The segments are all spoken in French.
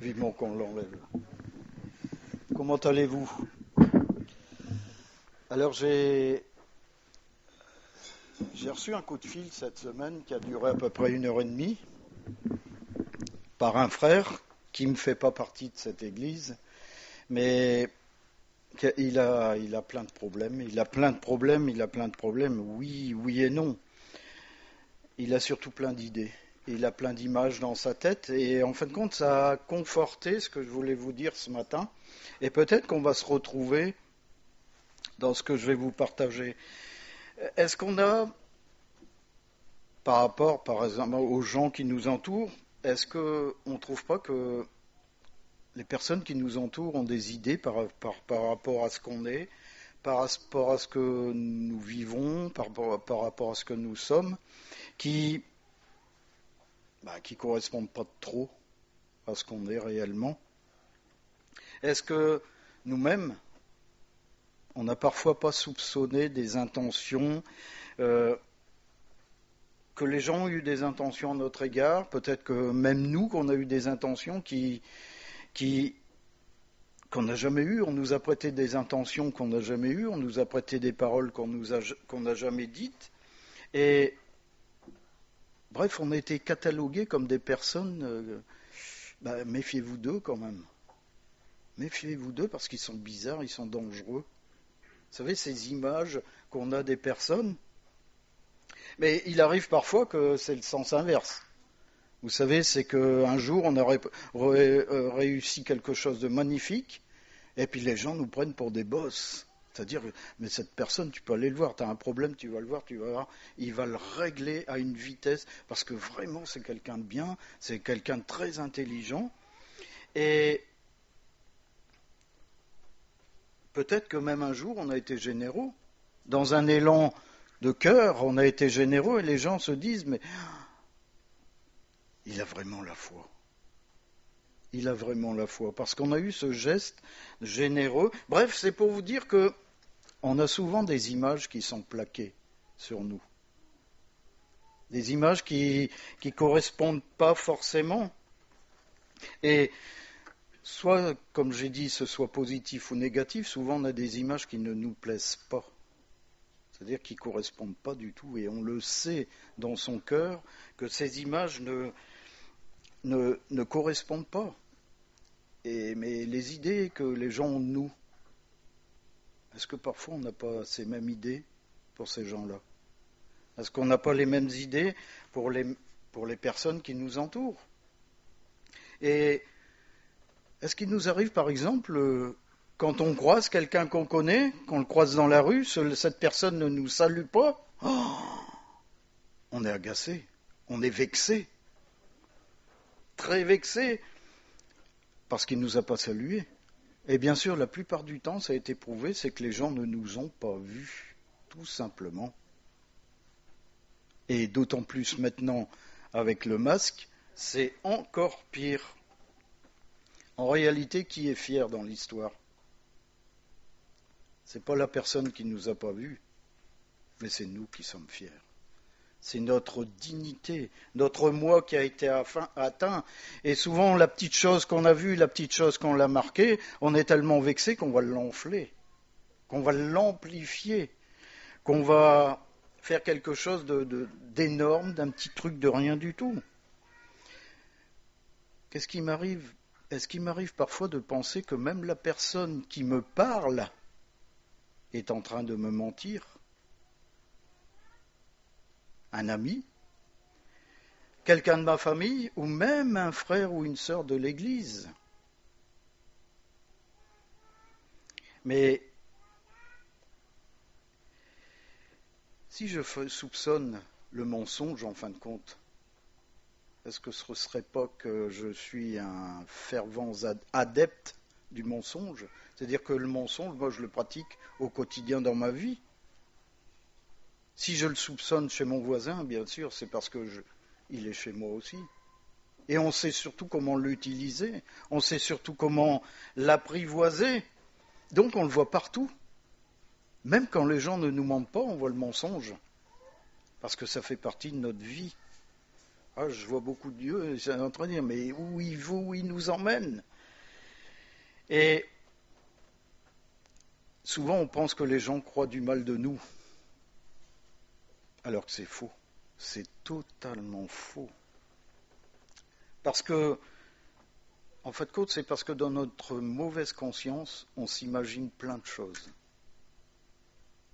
vivement qu'on l'enlève. Comment allez-vous? Alors j'ai reçu un coup de fil cette semaine qui a duré à peu près 1 heure et demie par un frère qui ne fait pas partie de cette église, mais il a plein de problèmes, il a plein de problèmes, oui et non. Il a surtout plein d'idées. Il a plein d'images dans sa tête et en fin de compte, ça a conforté ce que je voulais vous dire ce matin. Et peut-être qu'on va se retrouver dans ce que je vais vous partager. Est-ce qu'on a, par rapport, par exemple, aux gens qui nous entourent, est-ce qu'on ne trouve pas que les personnes qui nous entourent ont des idées par rapport à ce qu'on est, par rapport à ce que nous vivons, par rapport à ce que nous sommes, qui correspondent pas trop à ce qu'on est réellement? Est-ce que nous-mêmes, on n'a parfois pas soupçonné des intentions, que les gens ont eu des intentions à notre égard, peut-être que même nous, qu'on a eu des intentions qu'on n'a jamais eues, on nous a prêté des intentions qu'on n'a jamais eues, on nous a prêté des paroles qu'on n'a jamais dites, et bref, on a été catalogués comme des personnes, méfiez-vous d'eux quand même. Méfiez-vous d'eux parce qu'ils sont bizarres, ils sont dangereux. Vous savez, ces images qu'on a des personnes, mais il arrive parfois que c'est le sens inverse. Vous savez, c'est qu'un jour, on aurait réussi quelque chose de magnifique, et puis les gens nous prennent pour des boss. C'est-à-dire, mais cette personne, tu peux aller le voir, tu as un problème, tu vas le voir, tu vas voir, il va le régler à une vitesse, parce que vraiment, c'est quelqu'un de bien, c'est quelqu'un de très intelligent, et peut-être que même un jour, on a été généreux. Dans un élan de cœur, on a été généreux, et les gens se disent, mais il a vraiment la foi. Il a vraiment la foi, parce qu'on a eu ce geste généreux. Bref, c'est pour vous dire que on a souvent des images qui sont plaquées sur nous. Des images qui ne correspondent pas forcément. Et soit, comme j'ai dit, ce soit positif ou négatif, souvent on a des images qui ne nous plaisent pas. C'est-à-dire qui ne correspondent pas du tout. Et on le sait dans son cœur que ces images ne correspondent pas. Mais les idées que les gens ont de nous, est-ce que parfois on n'a pas ces mêmes idées pour ces gens-là? Est-ce qu'on n'a pas les mêmes idées pour les personnes qui nous entourent? Et est-ce qu'il nous arrive, par exemple, quand on croise quelqu'un qu'on connaît, qu'on le croise dans la rue, cette personne ne nous salue pas, on est agacé, on est vexé, très vexé, parce qu'il ne nous a pas salués. Et bien sûr, la plupart du temps, ça a été prouvé, c'est que les gens ne nous ont pas vus, tout simplement. Et d'autant plus maintenant, avec le masque, c'est encore pire. En réalité, qui est fier dans l'histoire? C'est pas la personne qui ne nous a pas vus, mais c'est nous qui sommes fiers. C'est notre dignité, notre moi qui a été atteint. Et souvent, la petite chose qu'on a vue, la petite chose qu'on l'a marquée, on est tellement vexé qu'on va l'enfler, qu'on va l'amplifier, qu'on va faire quelque chose d'énorme, d'un petit truc de rien du tout. Qu'est-ce qui m'arrive? Est-ce qu'il m'arrive parfois de penser que même la personne qui me parle est en train de me mentir? Un ami, quelqu'un de ma famille, ou même un frère ou une sœur de l'Église. Mais si je soupçonne le mensonge, en fin de compte, est-ce que ce ne serait pas que je suis un fervent adepte du mensonge? C'est-à-dire que le mensonge, moi, je le pratique au quotidien dans ma vie. Si je le soupçonne chez mon voisin, bien sûr, c'est parce qu'il est chez moi aussi. Et on sait surtout comment l'utiliser, on sait surtout comment l'apprivoiser. Donc on le voit partout. Même quand les gens ne nous mentent pas, on voit le mensonge. Parce que ça fait partie de notre vie. Ah, je vois beaucoup de Dieu, et c'est en train de dire, mais où il nous emmène? Et souvent, on pense que les gens croient du mal de nous, alors que c'est faux. C'est totalement faux. Parce que, en fait, c'est parce que dans notre mauvaise conscience, on s'imagine plein de choses.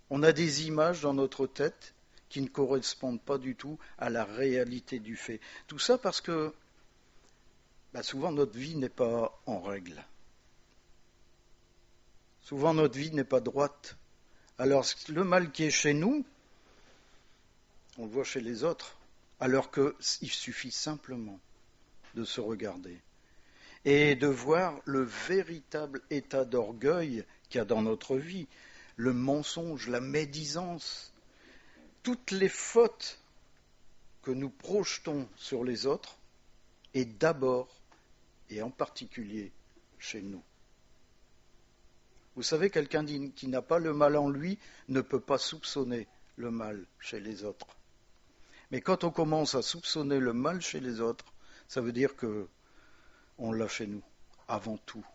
On a des images dans notre tête qui ne correspondent pas du tout à la réalité du fait. Tout ça parce que souvent notre vie n'est pas en règle. Souvent notre vie n'est pas droite. Alors le mal qui est chez nous, on le voit chez les autres, alors qu'il suffit simplement de se regarder et de voir le véritable état d'orgueil qu'il y a dans notre vie, le mensonge, la médisance, toutes les fautes que nous projetons sur les autres, et d'abord et en particulier chez nous. Vous savez, quelqu'un qui n'a pas le mal en lui ne peut pas soupçonner le mal chez les autres. Mais quand on commence à soupçonner le mal chez les autres, ça veut dire qu'on l'a chez nous, avant tout.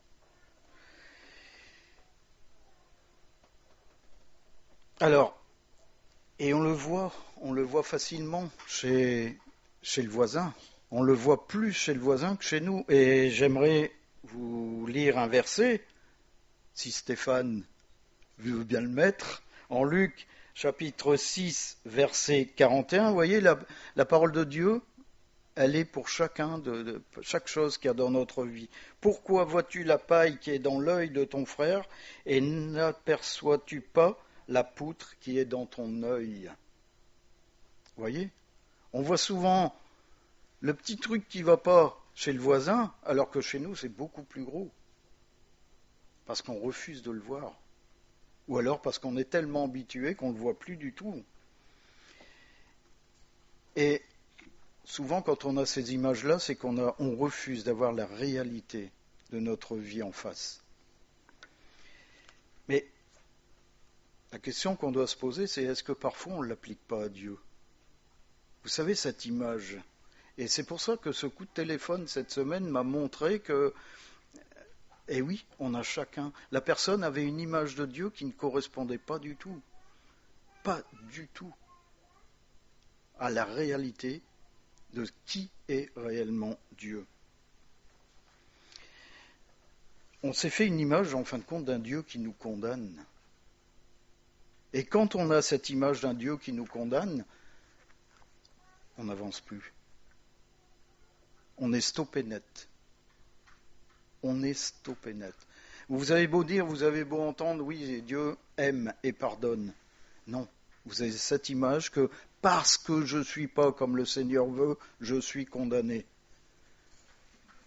Alors, et on le voit facilement chez le voisin. On le voit plus chez le voisin que chez nous. Et j'aimerais vous lire un verset, si Stéphane veut bien le mettre, en Luc chapitre 6, verset 41. Vous voyez, la parole de Dieu, elle est pour chacun de chaque chose qu'il y a dans notre vie. Pourquoi vois-tu la paille qui est dans l'œil de ton frère et n'aperçois-tu pas la poutre qui est dans ton œil? Vous voyez? On voit souvent le petit truc qui ne va pas chez le voisin, alors que chez nous, c'est beaucoup plus gros. Parce qu'on refuse de le voir. Ou alors parce qu'on est tellement habitué qu'on ne le voit plus du tout. Et souvent, quand on a ces images-là, c'est qu'on refuse d'avoir la réalité de notre vie en face. Mais la question qu'on doit se poser, c'est est-ce que parfois on ne l'applique pas à Dieu? Vous savez, cette image. Et c'est pour ça que ce coup de téléphone cette semaine m'a montré que, eh oui, on a chacun. La personne avait une image de Dieu qui ne correspondait pas du tout. Pas du tout à la réalité de qui est réellement Dieu. On s'est fait une image, en fin de compte, d'un Dieu qui nous condamne. Et quand on a cette image d'un Dieu qui nous condamne, on n'avance plus. On est stoppé net. On est stoppé net. Vous avez beau dire, vous avez beau entendre, oui, Dieu aime et pardonne. Non, vous avez cette image que parce que je ne suis pas comme le Seigneur veut, je suis condamné.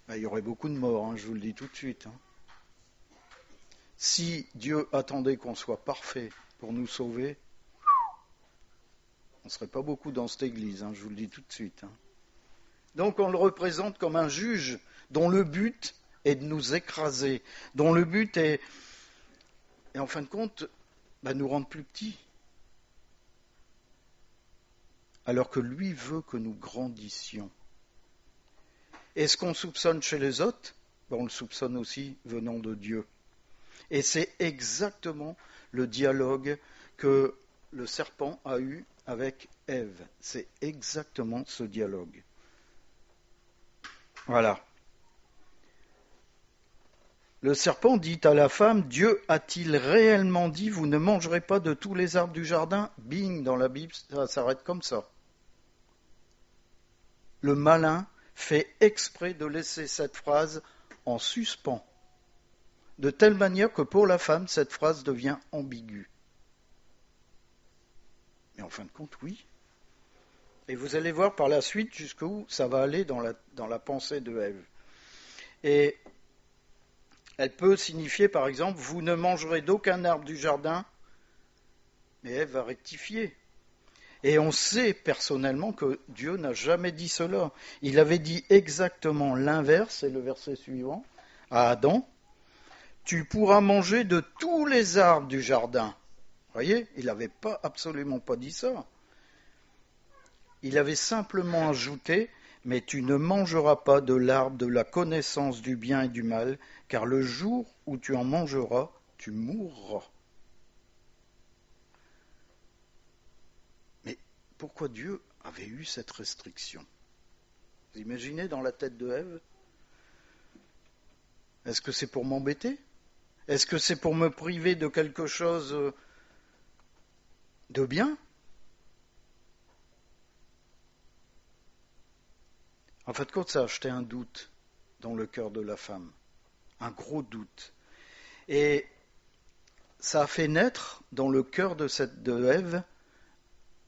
Il y aurait beaucoup de morts, je vous le dis tout de suite. Si Dieu attendait qu'on soit parfait pour nous sauver, on ne serait pas beaucoup dans cette église, je vous le dis tout de suite. Donc on le représente comme un juge dont le but est de nous écraser, dont le but est, et en fin de compte, nous rendre plus petits. Alors que lui veut que nous grandissions. Et ce qu'on soupçonne chez les autres, on le soupçonne aussi venant de Dieu. Et c'est exactement le dialogue que le serpent a eu avec Ève. C'est exactement ce dialogue. Voilà. Le serpent dit à la femme, Dieu a-t-il réellement dit, vous ne mangerez pas de tous les arbres du jardin? Bing, dans la Bible, ça s'arrête comme ça. Le malin fait exprès de laisser cette phrase en suspens, de telle manière que pour la femme, cette phrase devient ambiguë. Mais en fin de compte, oui. Et vous allez voir par la suite jusqu'où ça va aller dans la pensée de Ève. Et elle peut signifier, par exemple, vous ne mangerez d'aucun arbre du jardin, mais Ève va rectifier. Et on sait personnellement que Dieu n'a jamais dit cela. Il avait dit exactement l'inverse, c'est le verset suivant, à Adam, tu pourras manger de tous les arbres du jardin. Vous voyez, il n'avait absolument pas dit ça. Il avait simplement ajouté, mais tu ne mangeras pas de l'arbre de la connaissance du bien et du mal, car le jour où tu en mangeras, tu mourras. Mais pourquoi Dieu avait eu cette restriction? Vous imaginez dans la tête de Ève? Est-ce que c'est pour m'embêter? Est-ce que c'est pour me priver de quelque chose de bien? En fait, quand ça a acheté un doute dans le cœur de la femme, un gros doute. Et ça a fait naître dans le cœur de Ève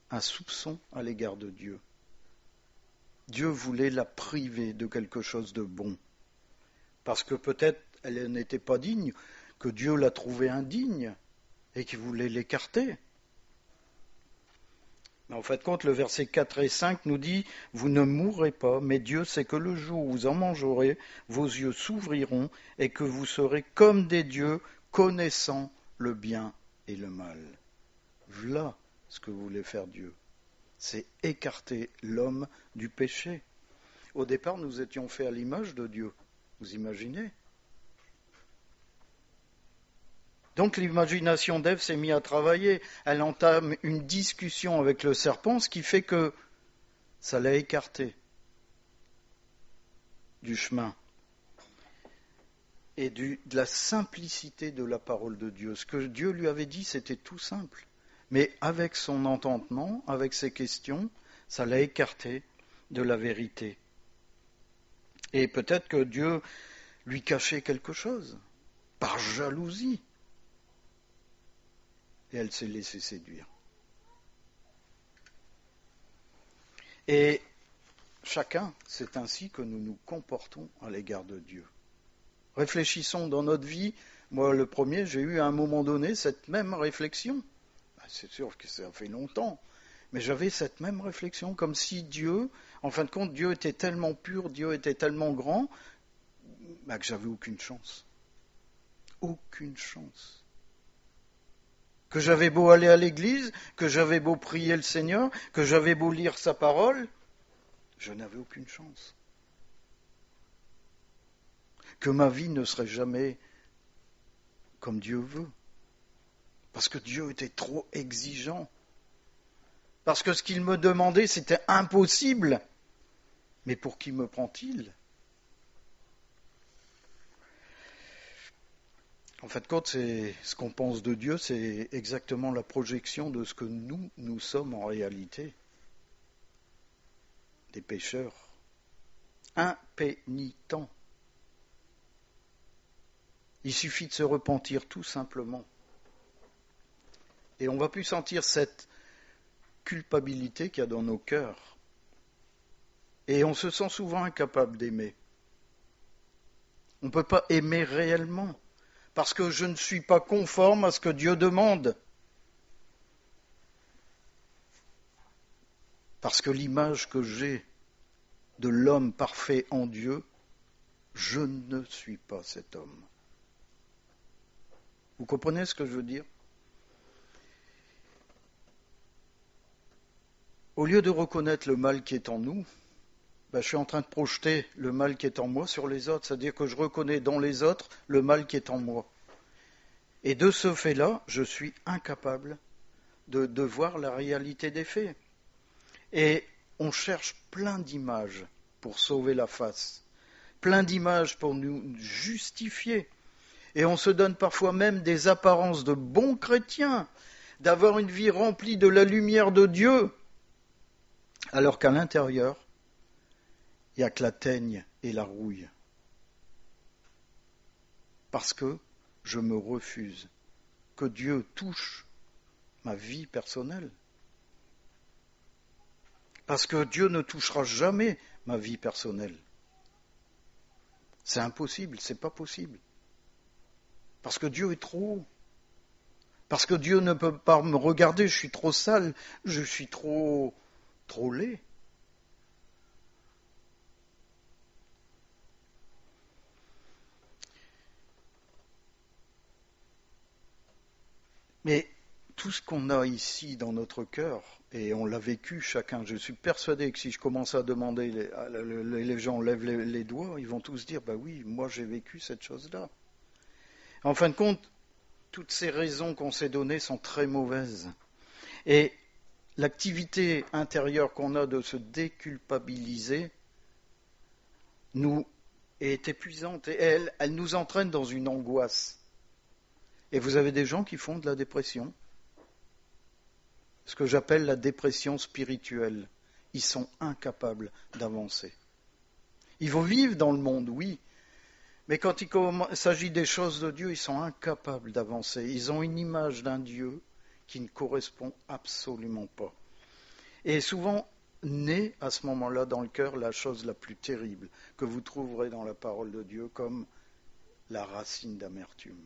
un soupçon à l'égard de Dieu. Dieu voulait la priver de quelque chose de bon. Parce que peut-être elle n'était pas digne, que Dieu l'a trouvée indigne et qu'il voulait l'écarter. Mais en fait, le verset 4 et 5 nous dit « Vous ne mourrez pas, mais Dieu sait que le jour où vous en mangerez, vos yeux s'ouvriront et que vous serez comme des dieux, connaissant le bien et le mal. » Voilà ce que voulait faire Dieu. C'est écarter l'homme du péché. Au départ, nous étions faits à l'image de Dieu. Vous imaginez? Donc l'imagination d'Ève s'est mise à travailler. Elle entame une discussion avec le serpent, ce qui fait que ça l'a écarté du chemin et de la simplicité de la parole de Dieu. Ce que Dieu lui avait dit, c'était tout simple. Mais avec son entendement, avec ses questions, ça l'a écarté de la vérité. Et peut-être que Dieu lui cachait quelque chose, par jalousie. Et elle s'est laissée séduire. Et chacun, c'est ainsi que nous nous comportons à l'égard de Dieu. Réfléchissons dans notre vie. Moi, le premier, j'ai eu à un moment donné cette même réflexion. C'est sûr que ça fait longtemps, mais j'avais cette même réflexion, comme si Dieu, en fin de compte, Dieu était tellement pur, Dieu était tellement grand, que j'avais aucune chance. Aucune chance. Que j'avais beau aller à l'église, que j'avais beau prier le Seigneur, que j'avais beau lire sa parole, je n'avais aucune chance. Que ma vie ne serait jamais comme Dieu veut. Parce que Dieu était trop exigeant. Parce que ce qu'il me demandait, c'était impossible. Mais pour qui me prend-il? En fait, c'est ce qu'on pense de Dieu, c'est exactement la projection de ce que nous sommes en réalité. Des pécheurs, impénitents. Il suffit de se repentir tout simplement. Et on va plus sentir cette culpabilité qu'il y a dans nos cœurs. Et on se sent souvent incapable d'aimer. On ne peut pas aimer réellement, parce que je ne suis pas conforme à ce que Dieu demande. Parce que l'image que j'ai de l'homme parfait en Dieu, je ne suis pas cet homme. Vous comprenez ce que je veux dire? Au lieu de reconnaître le mal qui est en nous, je suis en train de projeter le mal qui est en moi sur les autres, c'est-à-dire que je reconnais dans les autres le mal qui est en moi. Et de ce fait-là, je suis incapable de voir la réalité des faits. Et on cherche plein d'images pour sauver la face, plein d'images pour nous justifier. Et on se donne parfois même des apparences de bons chrétiens, d'avoir une vie remplie de la lumière de Dieu, alors qu'à l'intérieur, il n'y a que la teigne et la rouille. Parce que je me refuse que Dieu touche ma vie personnelle. Parce que Dieu ne touchera jamais ma vie personnelle. C'est impossible, c'est pas possible. Parce que Dieu est trop haut. Parce que Dieu ne peut pas me regarder, je suis trop sale, je suis trop laid. Mais tout ce qu'on a ici dans notre cœur, et on l'a vécu chacun, je suis persuadé que si je commence à demander, les gens lèvent les doigts, ils vont tous dire, bah oui, moi j'ai vécu cette chose-là. En fin de compte, toutes ces raisons qu'on s'est données sont très mauvaises. Et l'activité intérieure qu'on a de se déculpabiliser nous est épuisante et elle nous entraîne dans une angoisse. Et vous avez des gens qui font de la dépression, ce que j'appelle la dépression spirituelle. Ils sont incapables d'avancer. Ils vont vivre dans le monde, oui, mais quand il s'agit des choses de Dieu, ils sont incapables d'avancer. Ils ont une image d'un Dieu qui ne correspond absolument pas. Et souvent, naît à ce moment-là dans le cœur la chose la plus terrible que vous trouverez dans la parole de Dieu comme la racine d'amertume.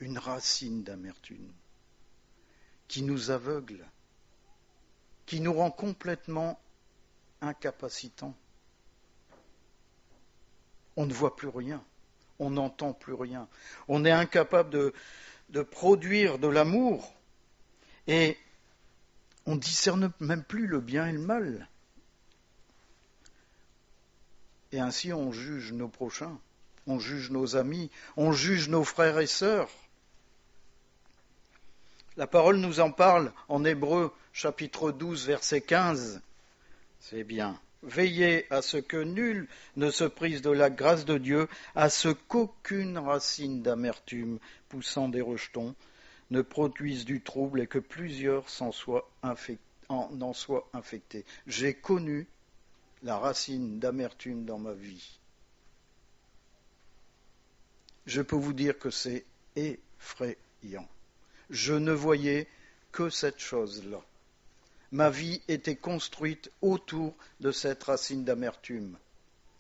Une racine d'amertume qui nous aveugle, qui nous rend complètement incapacitants. On ne voit plus rien, on n'entend plus rien. On est incapable de produire de l'amour et on ne discerne même plus le bien et le mal. Et ainsi on juge nos prochains, on juge nos amis, on juge nos frères et sœurs. La parole nous en parle en Hébreux chapitre 12 verset 15. C'est bien. Veillez à ce que nul ne se prive de la grâce de Dieu, à ce qu'aucune racine d'amertume poussant des rejetons ne produise du trouble et que plusieurs en soient infectés. J'ai connu la racine d'amertume dans ma vie. Je peux vous dire que c'est effrayant. Je ne voyais que cette chose-là. Ma vie était construite autour de cette racine d'amertume.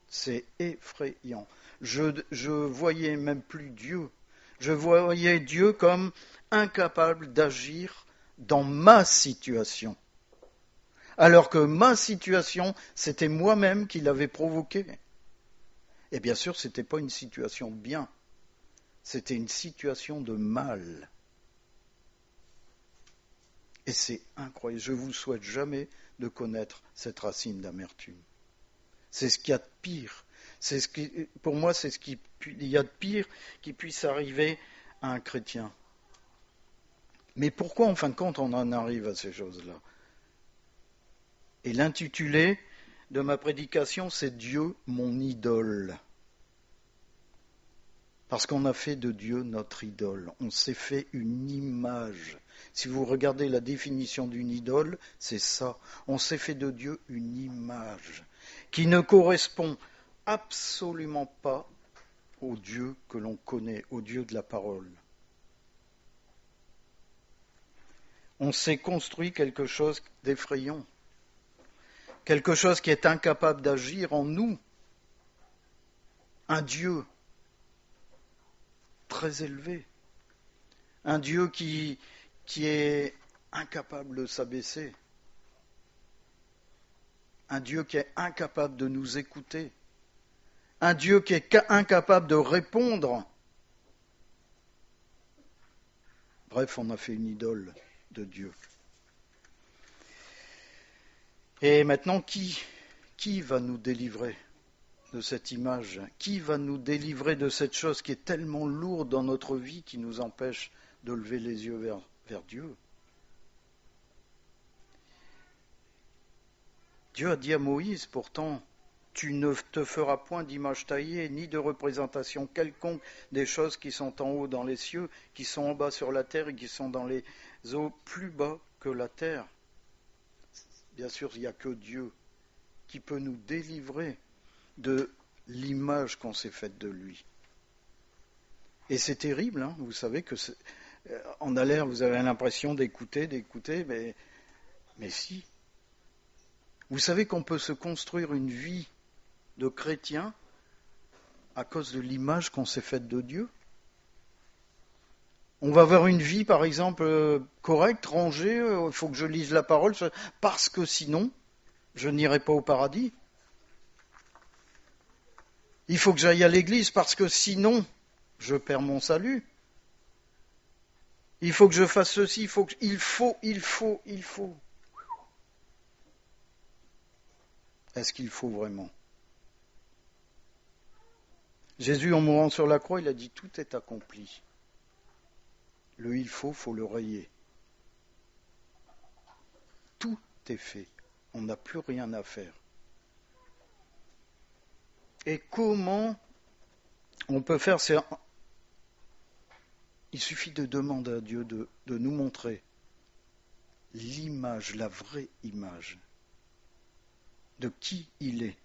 C'est effrayant. Je voyais même plus Dieu. Je voyais Dieu comme incapable d'agir dans ma situation. Alors que ma situation, c'était moi-même qui l'avais provoquée. Et bien sûr, ce n'était pas une situation bien. C'était une situation de mal. Et c'est incroyable. Je ne vous souhaite jamais de connaître cette racine d'amertume. C'est ce qu'il y a de pire. Pour moi, c'est ce qu'il y a de pire qui puisse arriver à un chrétien. Mais pourquoi, en fin de compte, on en arrive à ces choses-là ? Et l'intitulé de ma prédication, c'est « Dieu, mon idole ». Parce qu'on a fait de Dieu notre idole. On s'est fait une image. Si vous regardez la définition d'une idole, c'est ça. On s'est fait de Dieu une image qui ne correspond absolument pas au Dieu que l'on connaît, au Dieu de la parole. On s'est construit quelque chose d'effrayant, quelque chose qui est incapable d'agir en nous. Un Dieu très élevé, un Dieu qui est incapable de s'abaisser, un Dieu qui est incapable de nous écouter, un Dieu qui est incapable de répondre. Bref, on a fait une idole de Dieu. Et maintenant, qui va nous délivrer de cette image? Qui va nous délivrer de cette chose qui est tellement lourde dans notre vie, qui nous empêche de lever les yeux vers Dieu? Dieu a dit à Moïse, pourtant, tu ne te feras point d'image taillée, ni de représentation quelconque des choses qui sont en haut dans les cieux, qui sont en bas sur la terre et qui sont dans les eaux plus bas que la terre. Bien sûr, il n'y a que Dieu qui peut nous délivrer de l'image qu'on s'est faite de lui. Et c'est terrible, hein, vous savez que en a l'air, vous avez l'impression d'écouter, mais si. Vous savez qu'on peut se construire une vie de chrétien à cause de l'image qu'on s'est faite de Dieu. On va avoir une vie, par exemple, correcte, rangée, il faut que je lise la parole, parce que sinon, je n'irai pas au paradis. Il faut que j'aille à l'église, parce que sinon, je perds mon salut. Il faut que je fasse ceci, il faut. Est-ce qu'il faut vraiment? Jésus, en mourant sur la croix, il a dit tout est accompli. Le il faut le rayer. Tout est fait. On n'a plus rien à faire. Et comment on peut faire? Il suffit de demander à Dieu de nous montrer l'image, la vraie image de qui il est.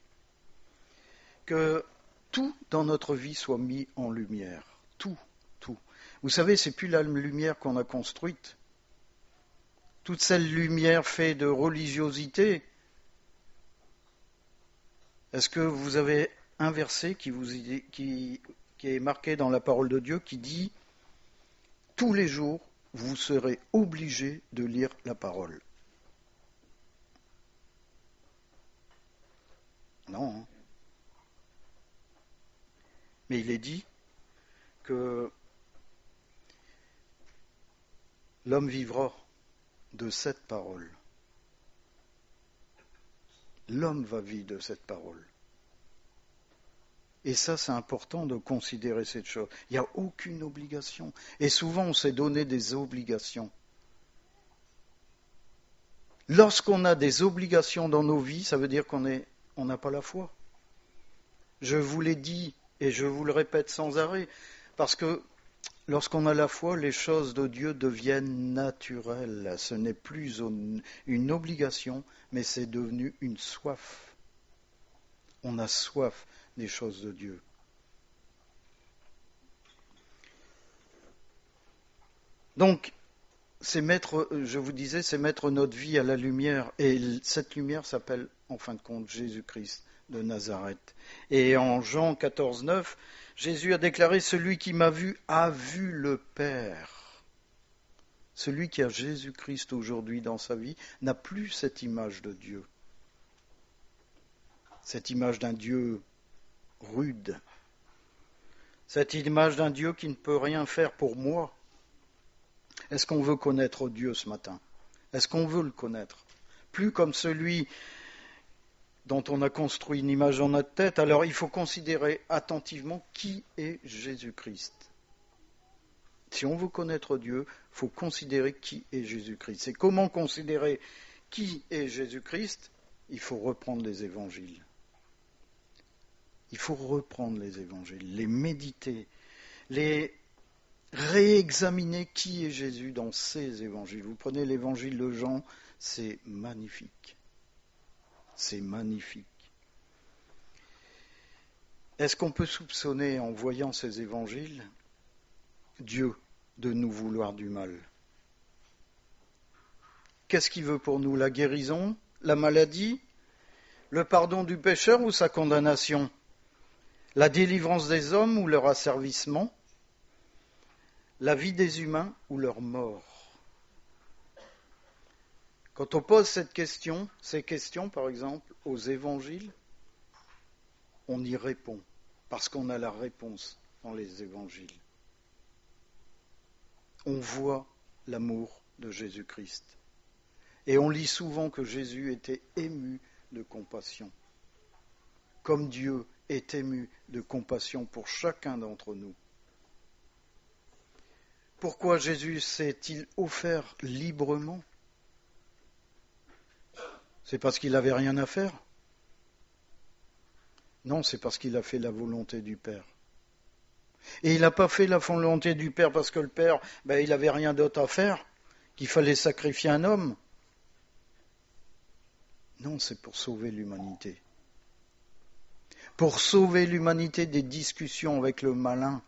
Que tout dans notre vie soit mis en lumière. Tout. Vous savez, c'est plus la lumière qu'on a construite. Toute cette lumière faite de religiosité. Est-ce que vous avez un verset qui est marqué dans la parole de Dieu qui dit « Tous les jours, vous serez obligés de lire la parole ». Non. Hein. Mais il est dit que l'homme vivra de cette parole. L'homme va vivre de cette parole. Et ça, c'est important de considérer cette chose. Il n'y a aucune obligation. Et souvent, on s'est donné des obligations. Lorsqu'on a des obligations dans nos vies, ça veut dire qu'on n'a pas la foi. Je vous l'ai dit et je vous le répète sans arrêt, parce que lorsqu'on a la foi, les choses de Dieu deviennent naturelles. Ce n'est plus une obligation, mais c'est devenu une soif. On a soif des choses de Dieu. Donc, je vous disais, c'est mettre notre vie à la lumière. Et cette lumière s'appelle, en fin de compte, Jésus-Christ de Nazareth. Et en Jean 14, 9, Jésus a déclaré « Celui qui m'a vu a vu le Père ». Celui qui a Jésus-Christ aujourd'hui dans sa vie n'a plus cette image de Dieu. Cette image d'un Dieu rude. Cette image d'un Dieu qui ne peut rien faire pour moi. Est-ce qu'on veut connaître Dieu ce matin? Est-ce qu'on veut le connaître? Plus comme celui dont on a construit une image dans notre tête, alors il faut considérer attentivement qui est Jésus-Christ. Si on veut connaître Dieu, il faut considérer qui est Jésus-Christ. Et comment considérer qui est Jésus-Christ? Il faut reprendre les évangiles. Il faut reprendre les évangiles, les méditer, les réexaminer qui est Jésus dans ces évangiles. Vous prenez l'évangile de Jean, c'est magnifique. C'est magnifique. Est-ce qu'on peut soupçonner, en voyant ces évangiles, Dieu de nous vouloir du mal? Qu'est-ce qu'il veut pour nous? La guérison? La maladie? Le pardon du pécheur ou sa condamnation? La délivrance des hommes ou leur asservissement? La vie des humains ou leur mort? Quand on pose ces questions, par exemple, aux évangiles, on y répond, parce qu'on a la réponse dans les évangiles. On voit l'amour de Jésus-Christ. Et on lit souvent que Jésus était ému de compassion, comme Dieu est ému de compassion pour chacun d'entre nous. Pourquoi Jésus s'est-il offert librement? C'est parce qu'il n'avait rien à faire? Non, c'est parce qu'il a fait la volonté du Père. Et il n'a pas fait la volonté du Père parce que le Père, il n'avait rien d'autre à faire, qu'il fallait sacrifier un homme. Non, c'est pour sauver l'humanité. Pour sauver l'humanité des discussions avec le malin.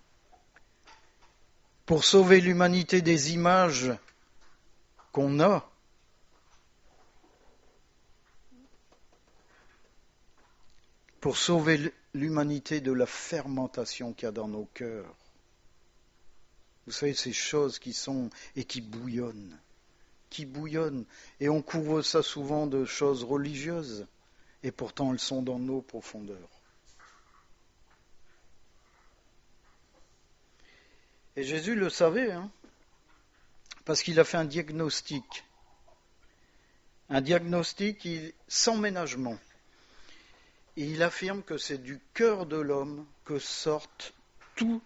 Pour sauver l'humanité des images qu'on a. Pour sauver l'humanité de la fermentation qu'il y a dans nos cœurs. Vous savez, ces choses qui sont et qui bouillonnent. Et on couvre ça souvent de choses religieuses, et pourtant elles sont dans nos profondeurs. Et Jésus le savait, hein. parce qu'il a fait un diagnostic sans ménagement. Et il affirme que c'est du cœur de l'homme que sortent tout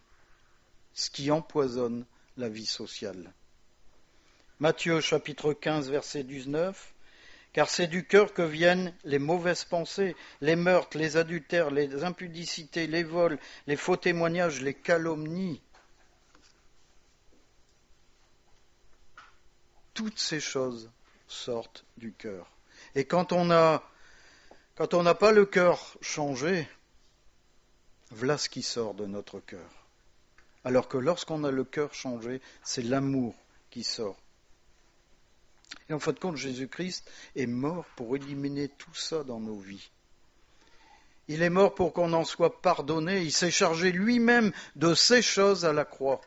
ce qui empoisonne la vie sociale. Matthieu chapitre 15 verset 19, car c'est du cœur que viennent les mauvaises pensées, les meurtres, les adultères, les impudicités, les vols, les faux témoignages, les calomnies. Toutes ces choses sortent du cœur. Et quand on n'a pas le cœur changé, voilà ce qui sort de notre cœur. Alors que lorsqu'on a le cœur changé, c'est l'amour qui sort. Et en fin de compte, Jésus-Christ est mort pour éliminer tout ça dans nos vies. Il est mort pour qu'on en soit pardonné. Il s'est chargé lui-même de ces choses à la croix.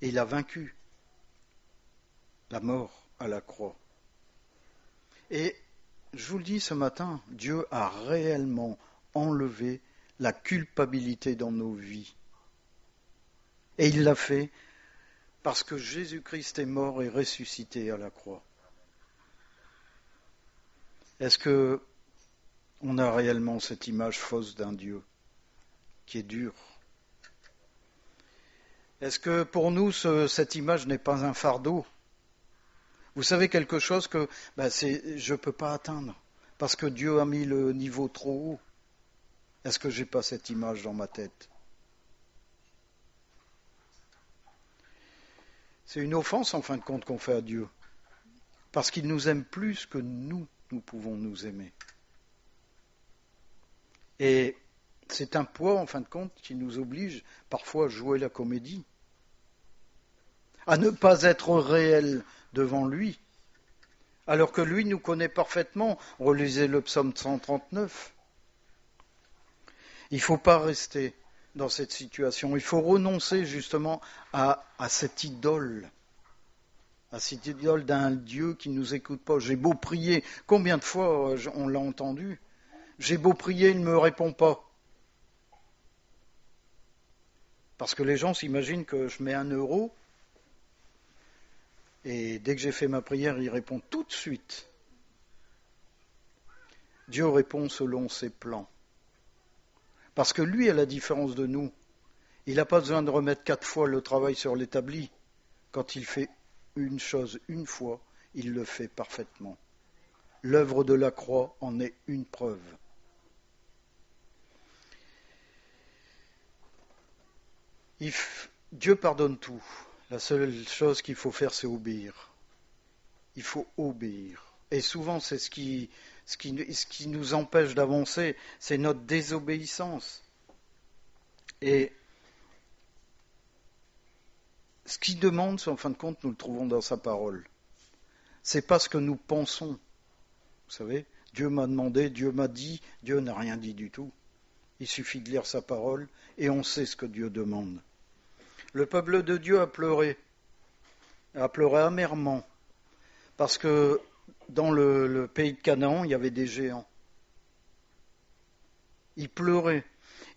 Et il a vaincu la mort à la croix. Et je vous le dis ce matin, Dieu a réellement enlevé la culpabilité dans nos vies. Et il l'a fait parce que Jésus-Christ est mort et ressuscité à la croix. Est-ce que on a réellement cette image fausse d'un Dieu qui est dur? Est-ce que pour nous, cette image n'est pas un fardeau? Vous savez quelque chose que je ne peux pas atteindre parce que Dieu a mis le niveau trop haut. Est-ce que je n'ai pas cette image dans ma tête? C'est une offense en fin de compte qu'on fait à Dieu parce qu'il nous aime plus que nous pouvons nous aimer. Et c'est un poids en fin de compte qui nous oblige parfois à jouer la comédie, à ne pas être réel devant lui, alors que lui nous connaît parfaitement. Relisez le psaume 139. Il ne faut pas rester dans cette situation. Il faut renoncer justement à cette idole d'un Dieu qui ne nous écoute pas. J'ai beau prier, combien de fois on l'a entendu? J'ai beau prier, il ne me répond pas. Parce que les gens s'imaginent que je mets 1 euro et dès que j'ai fait ma prière, il répond tout de suite. Dieu répond selon ses plans. Parce que lui, à la différence de nous, il n'a pas besoin de remettre 4 fois le travail sur l'établi. Quand il fait une chose une fois, il le fait parfaitement. L'œuvre de la croix en est une preuve. Dieu pardonne tout. La seule chose qu'il faut faire, c'est obéir. Il faut obéir. Et souvent, c'est ce qui nous empêche d'avancer, c'est notre désobéissance. Et ce qu'il demande, en fin de compte, nous le trouvons dans sa parole. C'est pas ce que nous pensons. Vous savez, Dieu m'a demandé, Dieu m'a dit, Dieu n'a rien dit du tout. Il suffit de lire sa parole et on sait ce que Dieu demande. Le peuple de Dieu a pleuré amèrement, parce que dans le pays de Canaan, il y avait des géants. Ils pleuraient.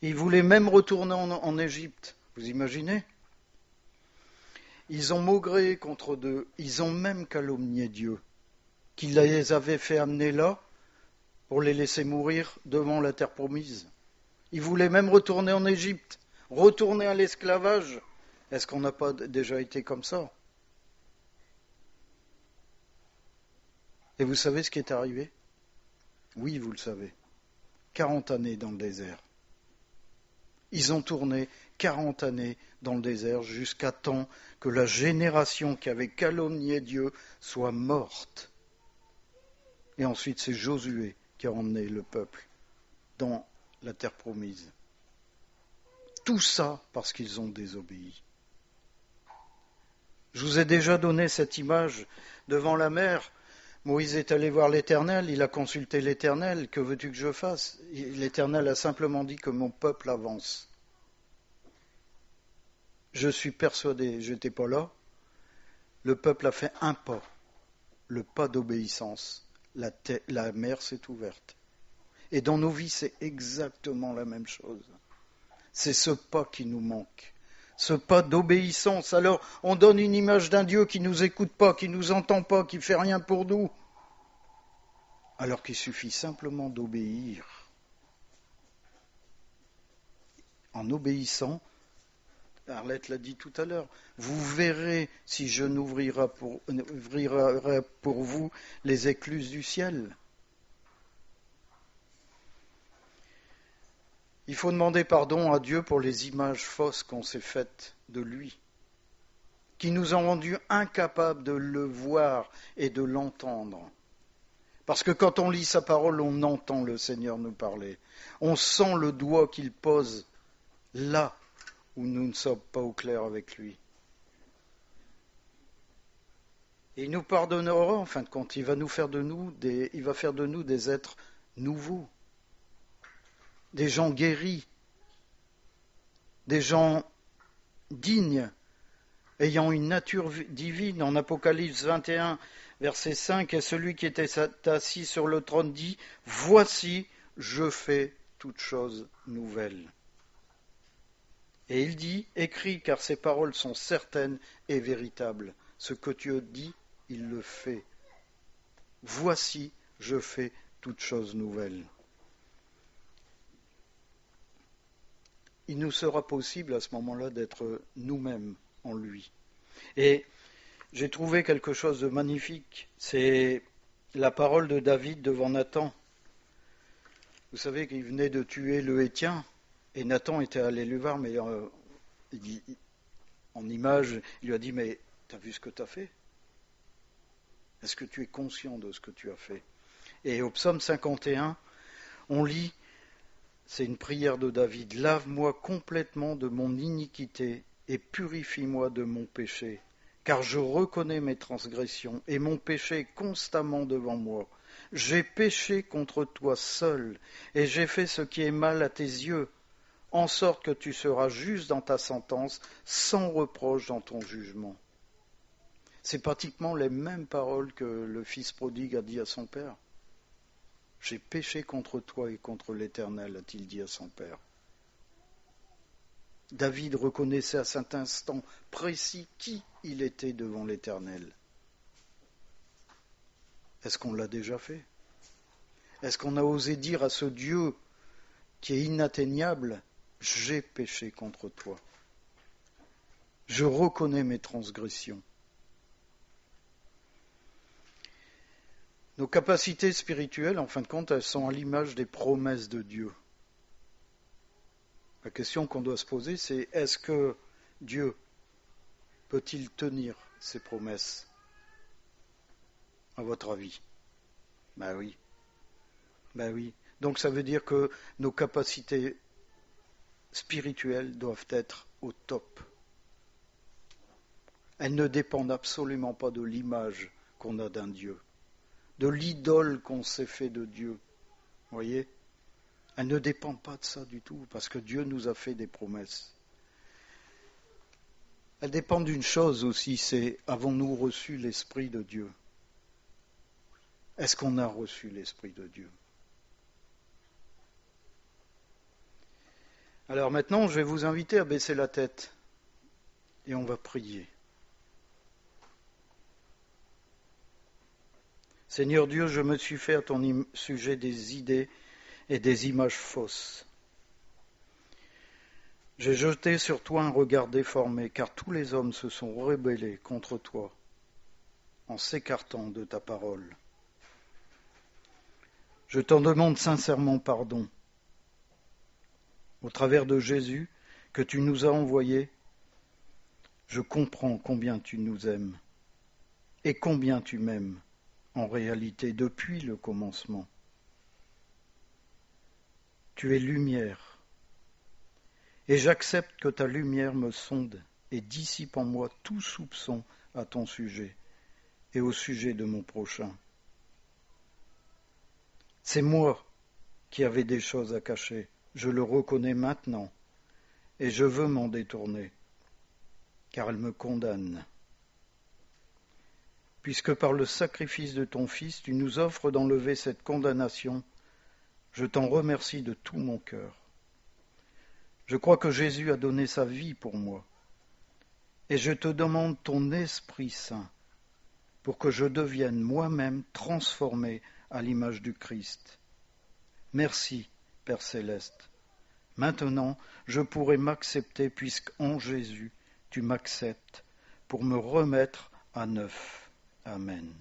Ils voulaient même retourner en Égypte. Vous imaginez? Ils ont maugré contre Dieu. Ils ont même calomnié Dieu, qui les avait fait amener là pour les laisser mourir devant la terre promise. Ils voulaient même retourner en Égypte, retourner à l'esclavage. Est-ce qu'on n'a pas déjà été comme ça? Et vous savez ce qui est arrivé? Oui, vous le savez. 40 années dans le désert. Ils ont tourné 40 années dans le désert jusqu'à temps que la génération qui avait calomnié Dieu soit morte. Et ensuite, c'est Josué qui a emmené le peuple dans la terre promise. Tout ça parce qu'ils ont désobéi. Je vous ai déjà donné cette image devant la mer. Moïse est allé voir l'Éternel, il a consulté l'Éternel. Que veux-tu que je fasse? L'Éternel a simplement dit que mon peuple avance. Je suis persuadé, je n'étais pas là, le peuple a fait un pas, le pas d'obéissance. La mer s'est ouverte. Et dans nos vies, c'est exactement la même chose. C'est ce pas qui nous manque. ce pas d'obéissance. Alors on donne une image d'un Dieu qui ne nous écoute pas, qui ne nous entend pas, qui ne fait rien pour nous, alors qu'il suffit simplement d'obéir. En obéissant, Arlette l'a dit tout à l'heure, vous verrez si je n'ouvrirai pour vous les écluses du ciel. Il faut demander pardon à Dieu pour les images fausses qu'on s'est faites de lui, qui nous ont rendus incapables de le voir et de l'entendre. Parce que quand on lit sa parole, on entend le Seigneur nous parler. On sent le doigt qu'il pose là où nous ne sommes pas au clair avec lui. Et il nous pardonnera en fin de compte. Il va faire de nous des êtres nouveaux, des gens guéris, des gens dignes, ayant une nature divine. En Apocalypse 21, verset 5, et celui qui était assis sur le trône dit, « Voici, je fais toutes choses nouvelles. » Et il dit, « Écris, car ces paroles sont certaines et véritables. Ce que tu as dit, il le fait. Voici, je fais toutes choses nouvelles. » Il nous sera possible à ce moment-là d'être nous-mêmes en lui. Et j'ai trouvé quelque chose de magnifique, c'est la parole de David devant Nathan. Vous savez qu'il venait de tuer le Héthien, et Nathan était allé le voir, mais en image, il lui a dit, mais t'as vu ce que tu as fait? Est-ce que tu es conscient de ce que tu as fait? Et au psaume 51, on lit, c'est une prière de David, « Lave-moi complètement de mon iniquité et purifie-moi de mon péché. Car je reconnais mes transgressions et mon péché est constamment devant moi. J'ai péché contre toi seul et j'ai fait ce qui est mal à tes yeux, en sorte que tu seras juste dans ta sentence, sans reproche dans ton jugement. » C'est pratiquement les mêmes paroles que le fils prodigue a dit à son père. « J'ai péché contre toi et contre l'Éternel », a-t-il dit à son père. David reconnaissait à cet instant précis qui il était devant l'Éternel. Est-ce qu'on l'a déjà fait? Est-ce qu'on a osé dire à ce Dieu qui est inatteignable, « J'ai péché contre toi. Je reconnais mes transgressions. » Nos capacités spirituelles, en fin de compte, elles sont à l'image des promesses de Dieu. La question qu'on doit se poser, c'est est-ce que Dieu peut-il tenir ses promesses? À votre avis? Ben oui. Ben oui. Donc ça veut dire que nos capacités spirituelles doivent être au top. Elles ne dépendent absolument pas de l'image qu'on a d'un Dieu, de l'idole qu'on s'est fait de Dieu. Vous voyez? Elles ne dépendent pas de ça du tout, parce que Dieu nous a fait des promesses. Elles dépendent d'une chose aussi, c'est avons-nous reçu l'Esprit de Dieu? Est-ce qu'on a reçu l'Esprit de Dieu? Alors maintenant, je vais vous inviter à baisser la tête et on va prier. Seigneur Dieu, je me suis fait à ton sujet des idées et des images fausses. J'ai jeté sur toi un regard déformé, car tous les hommes se sont rebellés contre toi en s'écartant de ta parole. Je t'en demande sincèrement pardon. Au travers de Jésus que tu nous as envoyé, je comprends combien tu nous aimes et combien tu m'aimes en réalité depuis le commencement. Tu es lumière, et j'accepte que ta lumière me sonde et dissipe en moi tout soupçon à ton sujet et au sujet de mon prochain. C'est moi qui avais des choses à cacher, je le reconnais maintenant, et je veux m'en détourner, car elles me condamnent. Puisque par le sacrifice de ton Fils, tu nous offres d'enlever cette condamnation, je t'en remercie de tout mon cœur. Je crois que Jésus a donné sa vie pour moi, Et je te demande ton Esprit Saint pour que je devienne moi-même transformé à l'image du Christ. Merci, Père céleste. Maintenant, je pourrai m'accepter puisqu'en Jésus, tu m'acceptes pour me remettre à neuf. Amen.